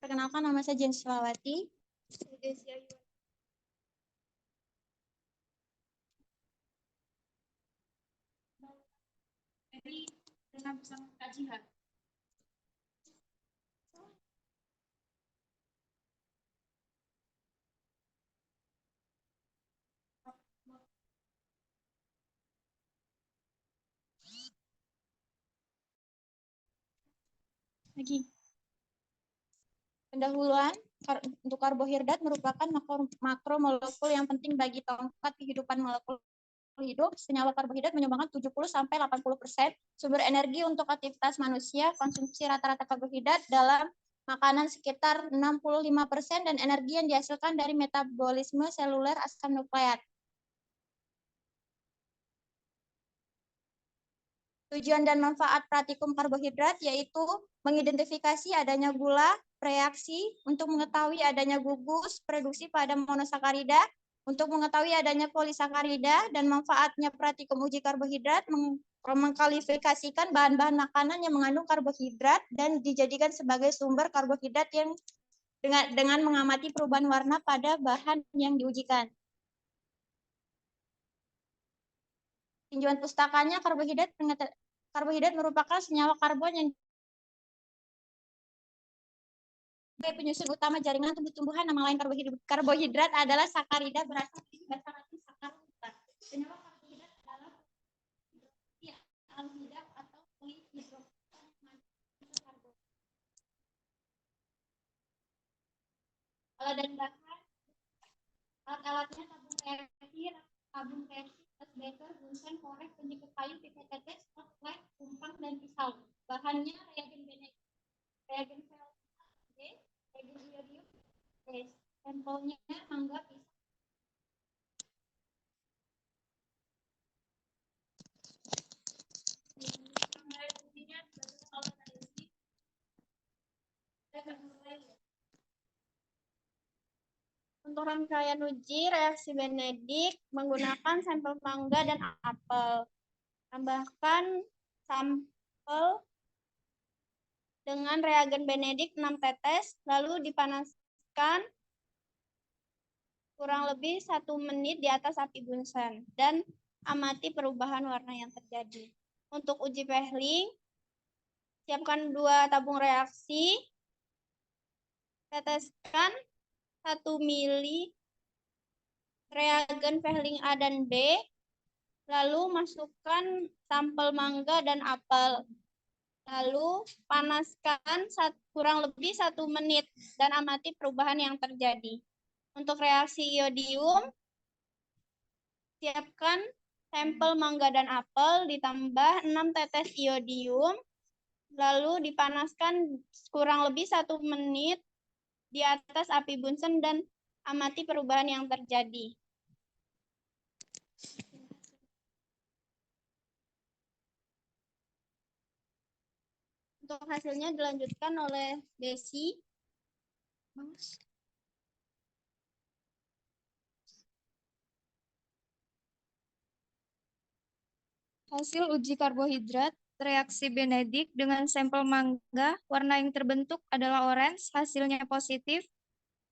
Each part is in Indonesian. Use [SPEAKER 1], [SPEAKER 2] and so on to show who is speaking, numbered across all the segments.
[SPEAKER 1] Perkenalkan, nama saya Jen Silawati. Dengan bersama kajian. Lagi. Pendahuluan untuk karbohidrat merupakan makromolekul yang penting bagi tongkat kehidupan molekul hidup. Senyawa karbohidrat menyumbangkan 70-80% sumber energi untuk aktivitas manusia. Konsumsi rata-rata karbohidrat dalam makanan sekitar 65% dan energi yang dihasilkan dari metabolisme seluler asam nukleat. Tujuan dan manfaat praktikum karbohidrat yaitu mengidentifikasi adanya gula, reaksi, untuk mengetahui adanya gugus, produksi pada monosakarida, untuk mengetahui adanya polisakarida, dan manfaatnya praktikum uji karbohidrat, mengkalifikasikan bahan-bahan makanan yang mengandung karbohidrat dan dijadikan sebagai sumber karbohidrat yang dengan mengamati perubahan warna pada bahan yang diujikan. Tinjauan pustakanya, karbohidrat merupakan senyawa karbon yang sebagai penyusun utama jaringan tumbuh-tumbuhan. Nama lain karbohidrat adalah sakarida, berasal dari bahasa Latin sakaruta. Senyawa karbohidrat adalah aldehyda atau polihidrokan. Kalau dan bahan, alat-alatnya tabung reaksi, beker, bunsen, korek, penjepit kayu, pipet tetes, spotlight, tumpang, dan pisau. Bahannya reagen benedik, reagen reagen iodium, sampelnya mangga, pisau. Untuk rangkaian uji reaksi benedik menggunakan sampel mangga dan apel. Tambahkan sampel dengan reagen benedik 6 tetes, lalu dipanaskan kurang lebih 1 menit di atas api bunsen dan amati perubahan warna yang terjadi. Untuk uji Fehling, siapkan 2 tabung reaksi, teteskan 1 mili reagen Fehling A dan B, lalu masukkan sampel mangga dan apel. Lalu panaskan kurang lebih 1 menit dan amati perubahan yang terjadi. Untuk reaksi iodium, siapkan sampel mangga dan apel ditambah 6 tetes iodium, lalu dipanaskan kurang lebih 1 menit di atas api bunsen dan amati perubahan yang terjadi. Untuk hasilnya dilanjutkan oleh Desi. Hasil uji karbohidrat reaksi benedik dengan sampel mangga, warna yang terbentuk adalah orange, hasilnya positif.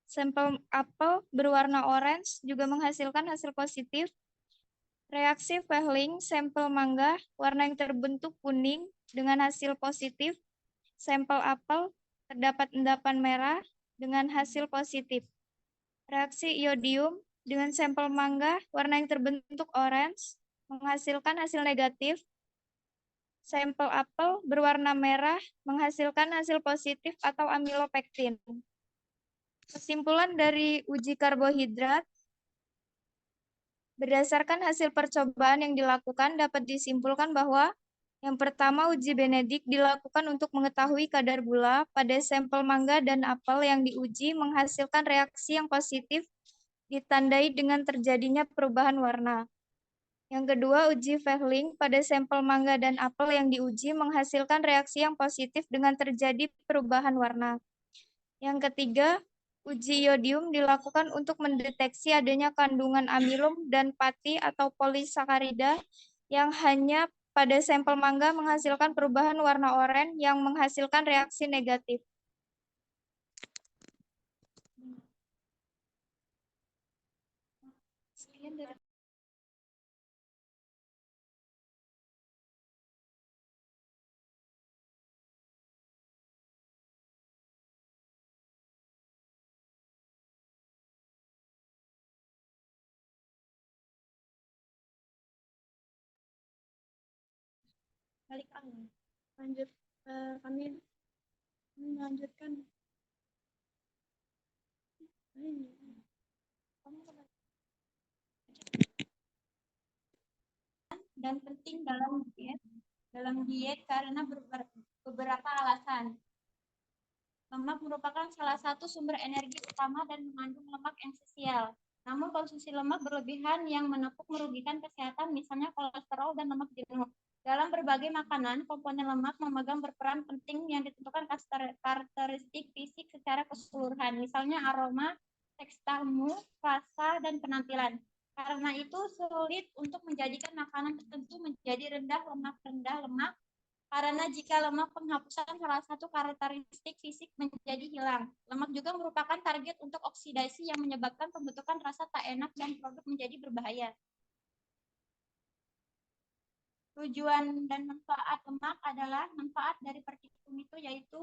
[SPEAKER 1] Sampel apel berwarna orange juga menghasilkan hasil positif. Reaksi Fehling, sampel mangga, warna yang terbentuk kuning dengan hasil positif. Sampel apel terdapat endapan merah dengan hasil positif. Reaksi iodium dengan sampel mangga, warna yang terbentuk orange, menghasilkan hasil negatif. Sampel apel berwarna merah menghasilkan hasil positif atau amilopektin. Kesimpulan dari uji karbohidrat, berdasarkan hasil percobaan yang dilakukan dapat disimpulkan bahwa yang pertama, uji benedik dilakukan untuk mengetahui kadar gula pada sampel mangga dan apel yang diuji menghasilkan reaksi yang positif ditandai dengan terjadinya perubahan warna. Yang kedua, uji Fehling pada sampel mangga dan apel yang diuji menghasilkan reaksi yang positif dengan terjadi perubahan warna. Yang ketiga, uji iodium dilakukan untuk mendeteksi adanya kandungan amilum dan pati atau polisakarida yang hanya pada sampel mangga menghasilkan perubahan warna oranye yang menghasilkan reaksi negatif. Balik lagi. Lanjut, kami melanjutkan. Dan penting dalam diet karena beberapa alasan. Lemak merupakan salah satu sumber energi utama dan mengandung lemak esensial. Namun konsumsi lemak berlebihan yang menepuk merugikan kesehatan, misalnya kolesterol dan lemak jenuh. Dalam berbagai makanan, komponen lemak memegang berperan penting yang ditentukan karakteristik fisik secara keseluruhan, misalnya aroma, tekstur, rasa, dan penampilan. Karena itu sulit untuk menjadikan makanan tertentu menjadi rendah lemak karena jika lemak penghapusan salah satu karakteristik fisik menjadi hilang. Lemak juga merupakan target untuk oksidasi yang menyebabkan pembentukan rasa tak enak dan produk menjadi berbahaya. Tujuan dan manfaat lemak adalah manfaat dari partikel itu yaitu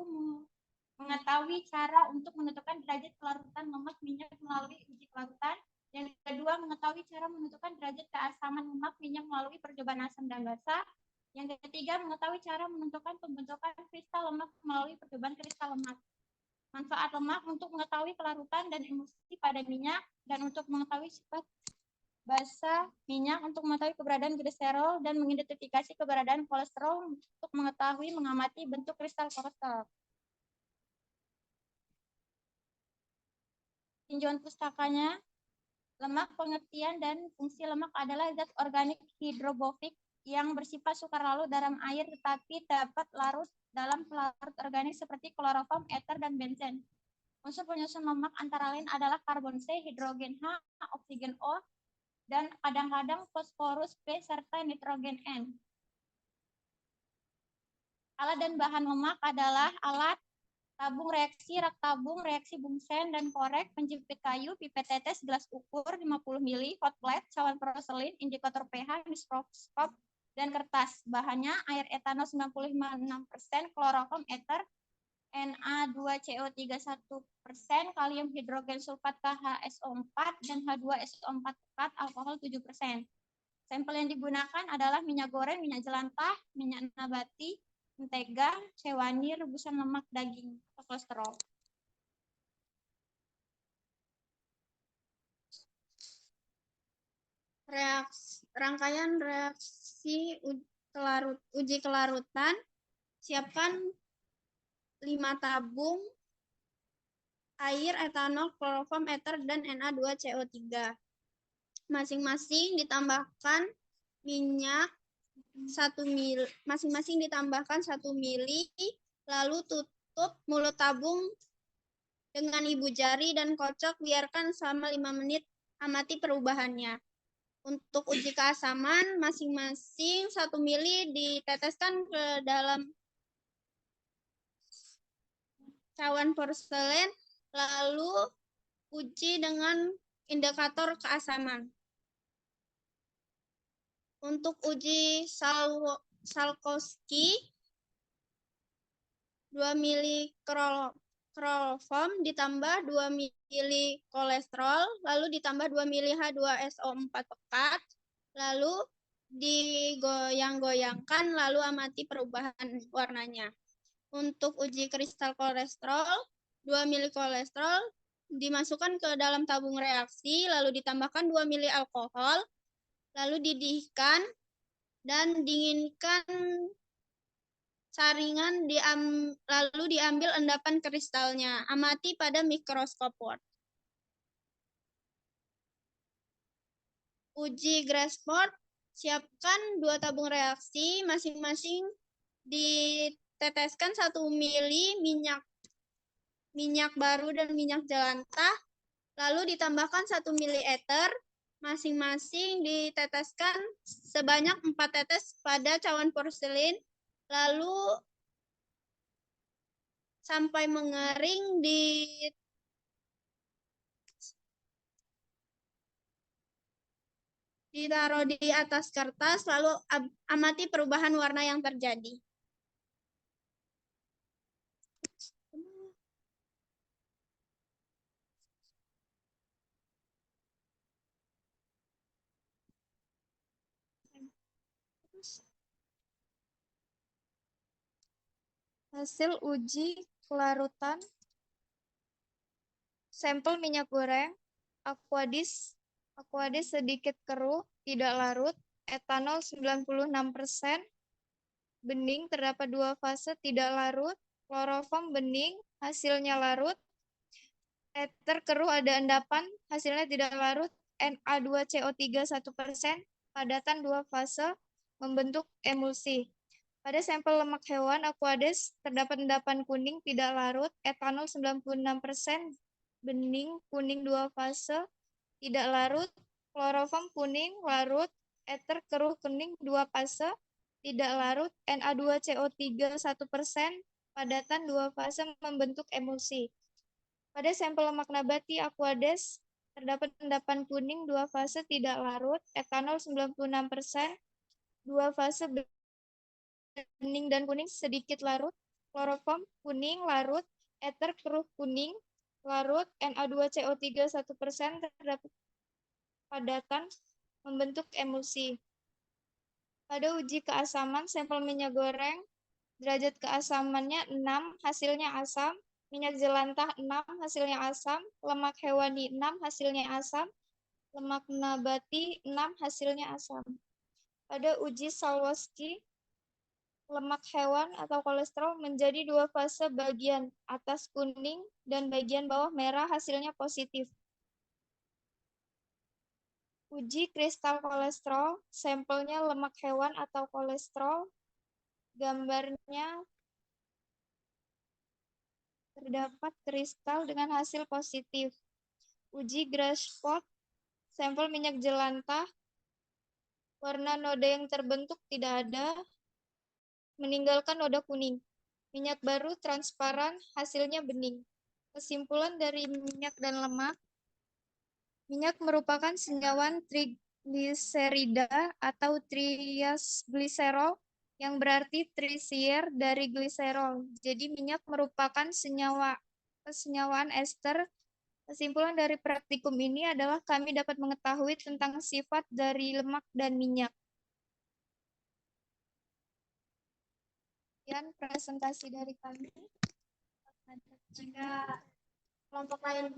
[SPEAKER 1] mengetahui cara untuk menentukan derajat kelarutan lemak minyak melalui uji kelarutan. Yang kedua, mengetahui cara menentukan derajat keasaman lemak minyak melalui percobaan asam dan basa. Yang ketiga, mengetahui cara menentukan pembentukan kristal lemak melalui percobaan kristal lemak. Manfaat lemak untuk mengetahui kelarutan dan emulsi pada minyak, dan untuk mengetahui sifat basa minyak untuk mengetahui keberadaan gliserol dan mengidentifikasi keberadaan kolesterol untuk mengetahui mengamati bentuk kristal kolesterol. Tinjauan pustakanya, lemak pengertian dan fungsi lemak adalah zat organik hidrofobik yang bersifat sukar larut dalam air tetapi dapat larut dalam pelarut organik seperti kloroform, ether, dan benzen. Unsur penyusun lemak antara lain adalah karbon C, hidrogen H, oksigen O, dan kadang-kadang fosforus P serta nitrogen N. Alat dan bahan lemak adalah alat tabung reaksi, rak tabung, reaksi Bunsen dan korek, penjepit kayu, pipet tetes, gelas ukur 50 ml, hot plate, cawan porselin, indikator pH, mikroskop, dan kertas. Bahannya air etanol 95,6%, kloroform ether, Na2CO3 1%, kalium hidrogen sulfat KHSO4, dan H2SO4 pekat, alkohol 7%. Sampel yang digunakan adalah minyak goreng, minyak jelantah, minyak nabati, mentega, hewani, rebusan lemak daging, kolesterol. Rangkaian reaksi uji kelarutan, siapkan 5 tabung air, etanol, kloroform, ether, dan Na2CO3. Masing-masing ditambahkan minyak 1 ml, masing-masing ditambahkan 1 ml, lalu tutup mulut tabung dengan ibu jari dan kocok, biarkan selama 5 menit, amati perubahannya. Untuk uji keasaman, masing-masing 1 ml diteteskan ke dalam cawan porselen, lalu uji dengan indikator keasaman. Untuk uji Salkowski, 2 ml kloroform ditambah 2 ml kolesterol, lalu ditambah 2 ml H2SO4 pekat, lalu digoyang-goyangkan, lalu amati perubahan warnanya. Untuk uji kristal kolesterol, 2 ml kolesterol dimasukkan ke dalam tabung reaksi, lalu ditambahkan 2 ml alkohol, lalu didihkan dan dinginkan saringan, lalu diambil endapan kristalnya. Amati pada mikroskop. Uji Grasford, siapkan 2 tabung reaksi, masing-masing diteteskan 1 ml minyak baru dan minyak jelantah, lalu ditambahkan 1 ml ether, masing-masing diteteskan sebanyak 4 tetes pada cawan porselin, lalu sampai mengering ditaruh di atas kertas, lalu amati perubahan warna yang terjadi. Hasil uji kelarutan sampel minyak goreng, Aquadis sedikit keruh, tidak larut, etanol 96%, bening terdapat 2 fase tidak larut, kloroform bening, hasilnya larut, ether keruh ada endapan, hasilnya tidak larut, Na2CO3 1%, padatan 2 fase, membentuk emulsi. Pada sampel lemak hewan Aquades terdapat endapan kuning tidak larut, etanol 96%, bening kuning 2 fase, tidak larut, kloroform kuning larut, ether keruh kuning 2 fase, tidak larut, Na2CO3 1%, padatan 2 fase, membentuk emulsi. Pada sampel lemak nabati Aquades terdapat endapan kuning 2 fase tidak larut, etanol 96%, 2 fase bening dan kuning sedikit larut, kloroform kuning larut, ether keruh kuning larut, Na2CO3 1% terdapat padatan, membentuk emulsi. Pada uji keasaman sampel minyak goreng, derajat keasamannya 6, hasilnya asam, minyak jelantah 6, hasilnya asam, lemak hewani 6, hasilnya asam, lemak nabati 6, hasilnya asam. Pada uji Salwowski, lemak hewan atau kolesterol menjadi 2 fase, bagian atas kuning dan bagian bawah merah, hasilnya positif. Uji kristal kolesterol, sampelnya lemak hewan atau kolesterol, gambarnya terdapat kristal dengan hasil positif. Uji Grasspot, sampel minyak jelantah, warna noda yang terbentuk tidak ada, meninggalkan noda kuning. Minyak baru transparan, hasilnya bening. Kesimpulan dari minyak dan lemak, minyak merupakan senyawa trigliserida atau triacylglycerol yang berarti trisier dari gliserol. Jadi minyak merupakan kesenyawaan ester. Kesimpulan dari praktikum ini adalah kami dapat mengetahui tentang sifat dari lemak dan minyak. Sekian presentasi dari kami. Jika kelompok lain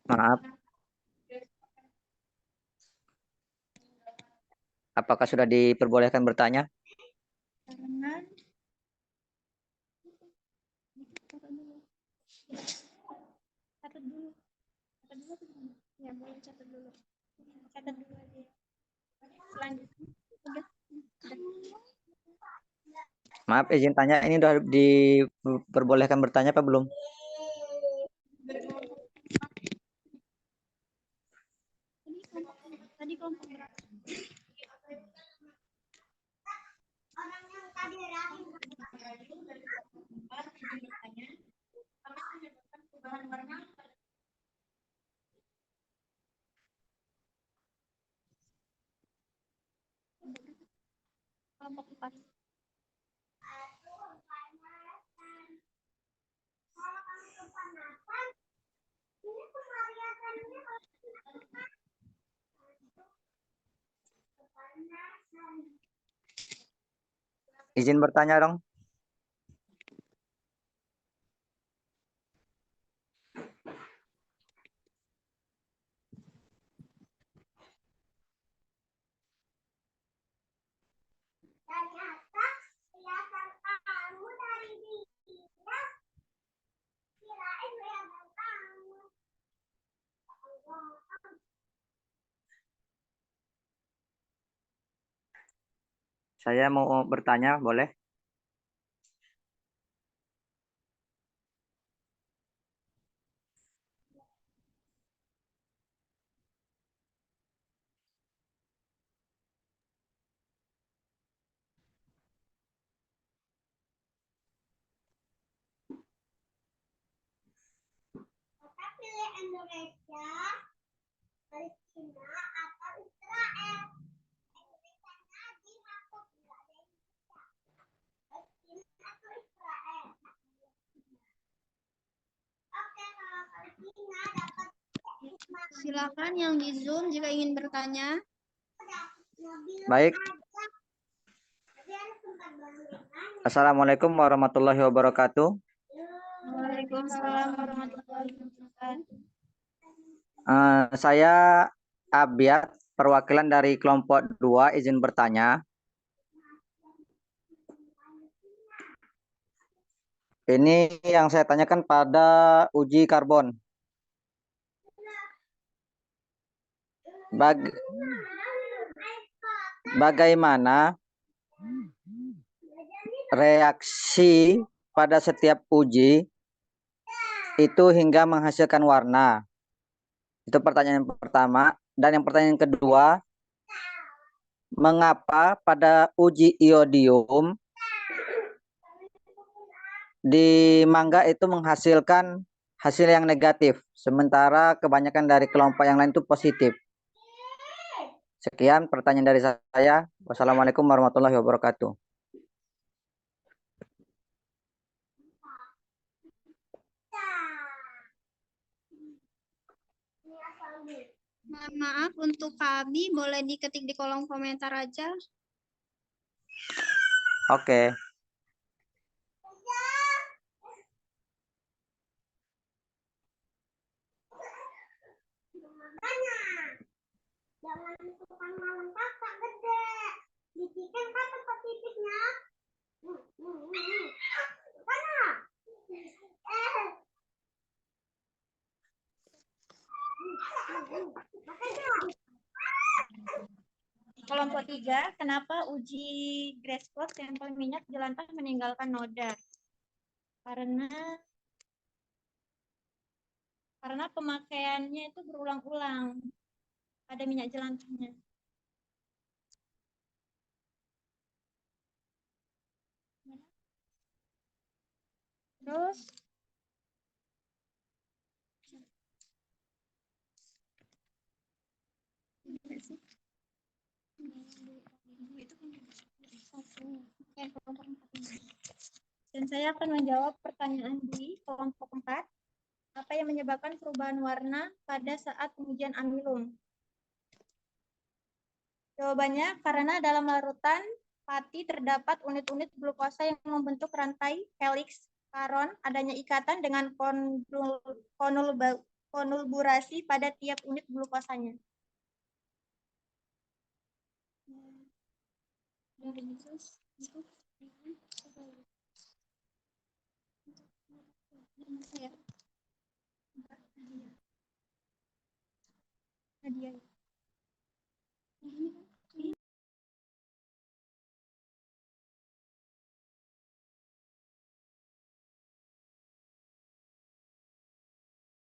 [SPEAKER 2] Maaf, apakah sudah diperbolehkan bertanya?
[SPEAKER 1] karena catat dulu. Ya, boleh catat dulu. Catat dulu aja. Selanjutnya.
[SPEAKER 2] Maaf, izin tanya, ini udah diperbolehkan bertanya apa belum?
[SPEAKER 1] Tadi kelompok berapa? Kelompok 4.
[SPEAKER 2] Izin bertanya dong.
[SPEAKER 3] Dari atas kelihatan kamu, dari bawah kirain kelihatan kamu.
[SPEAKER 2] Saya mau bertanya, boleh?
[SPEAKER 3] Kita pilih Indonesia, Palestina, atau Israel.
[SPEAKER 4] Silakan yang di Zoom jika ingin bertanya.
[SPEAKER 2] Baik. Assalamualaikum warahmatullahi wabarakatuh.
[SPEAKER 1] Waalaikumsalam warahmatullahi wabarakatuh.
[SPEAKER 2] Saya Abiat, perwakilan dari kelompok 2, izin bertanya. Ini yang saya tanyakan pada uji karbon. Bagaimana reaksi pada setiap uji itu hingga menghasilkan warna? Itu pertanyaan yang pertama. Dan yang pertanyaan kedua, mengapa pada uji iodium di mangga itu menghasilkan hasil yang negatif, sementara kebanyakan dari kelompok yang lain itu positif? Sekian pertanyaan dari saya. Wassalamualaikum warahmatullahi wabarakatuh.
[SPEAKER 4] Mohon maaf, untuk Kak Abi boleh diketik di kolom komentar aja.
[SPEAKER 2] Oke.
[SPEAKER 3] Jangan tukang malam kakak gede. Dipikir kan tempat titiknya. Mana?
[SPEAKER 1] Kelompok 3, kenapa uji Grassplot sampel minyak jelantah meninggalkan noda? Karena pemakaiannya itu berulang-ulang pada minyak jelantahnya. Terus dan saya akan menjawab pertanyaan di kelompok 4. Apa yang menyebabkan perubahan warna pada saat pengujian amilum? Jawabannya, karena dalam larutan pati terdapat unit-unit glukosa yang membentuk rantai helix karon, adanya ikatan dengan konulburasi pada tiap unit glukosanya.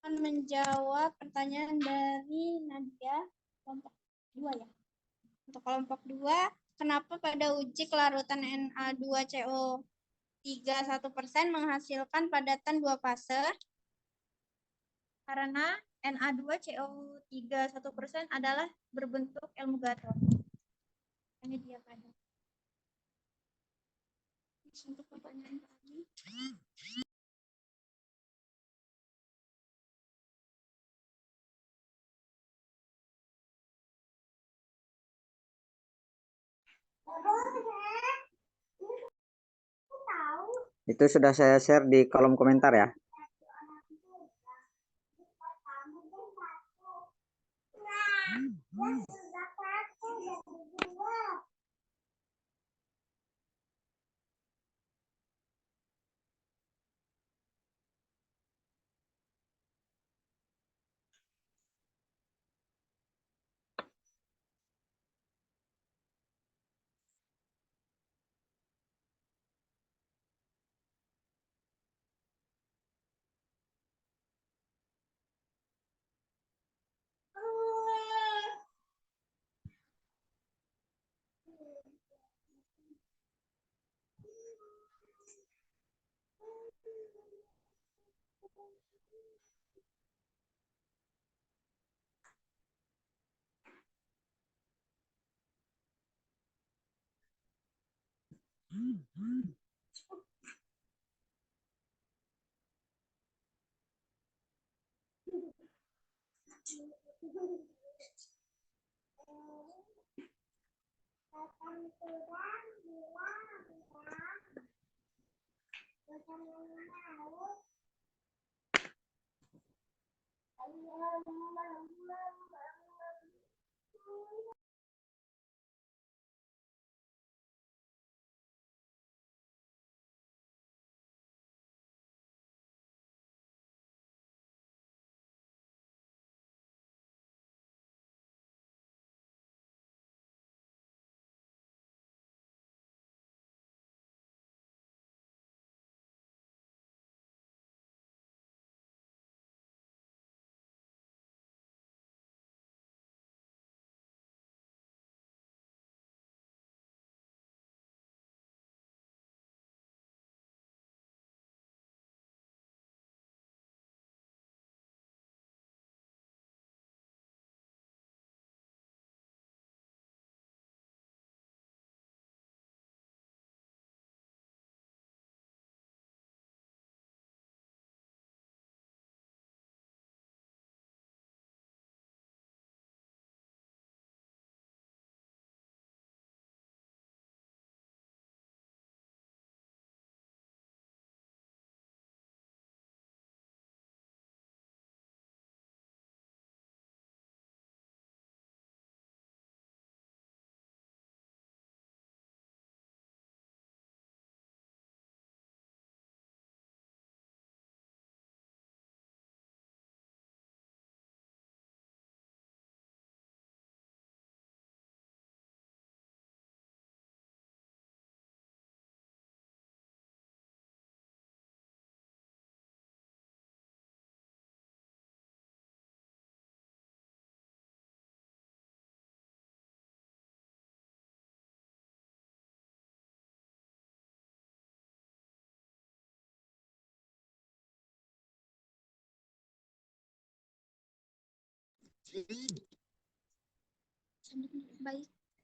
[SPEAKER 1] Akan menjawab pertanyaan dari Nadia, kelompok 2 ya. Untuk kelompok 2, kenapa pada uji kelarutan Na2CO3 1% menghasilkan padatan 2 fase? Karena Na2CO3 1% adalah berbentuk elmugator. Ini dia pada. Untuk pertanyaan tadi.
[SPEAKER 2] Itu sudah saya share di kolom komentar ya.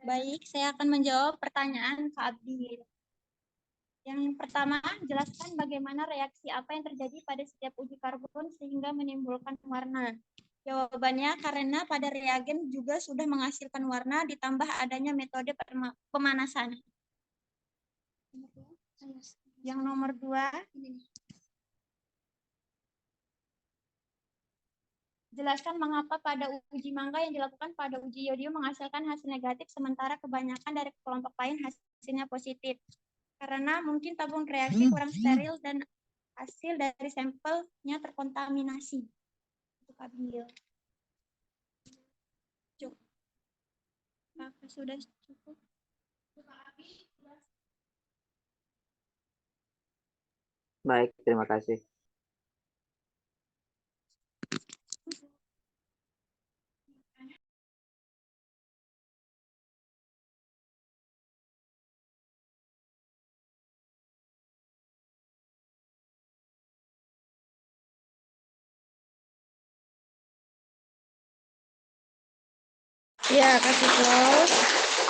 [SPEAKER 4] Baik, saya akan menjawab pertanyaan Kak Abdi. Yang pertama, jelaskan bagaimana reaksi apa yang terjadi pada setiap uji karbon sehingga menimbulkan warna. Jawabannya karena pada reagen juga sudah menghasilkan warna ditambah adanya metode pemanasan. Yang nomor 2, jelaskan mengapa pada uji mangga yang dilakukan pada uji yodium menghasilkan hasil negatif sementara kebanyakan dari kelompok lain hasilnya positif. Karena mungkin tabung reaksi kurang steril dan hasil dari sampelnya terkontaminasi. Untuk ambil. Cukup. Apakah sudah cukup?
[SPEAKER 2] Baik, terima kasih.
[SPEAKER 5] Ya, kasih close.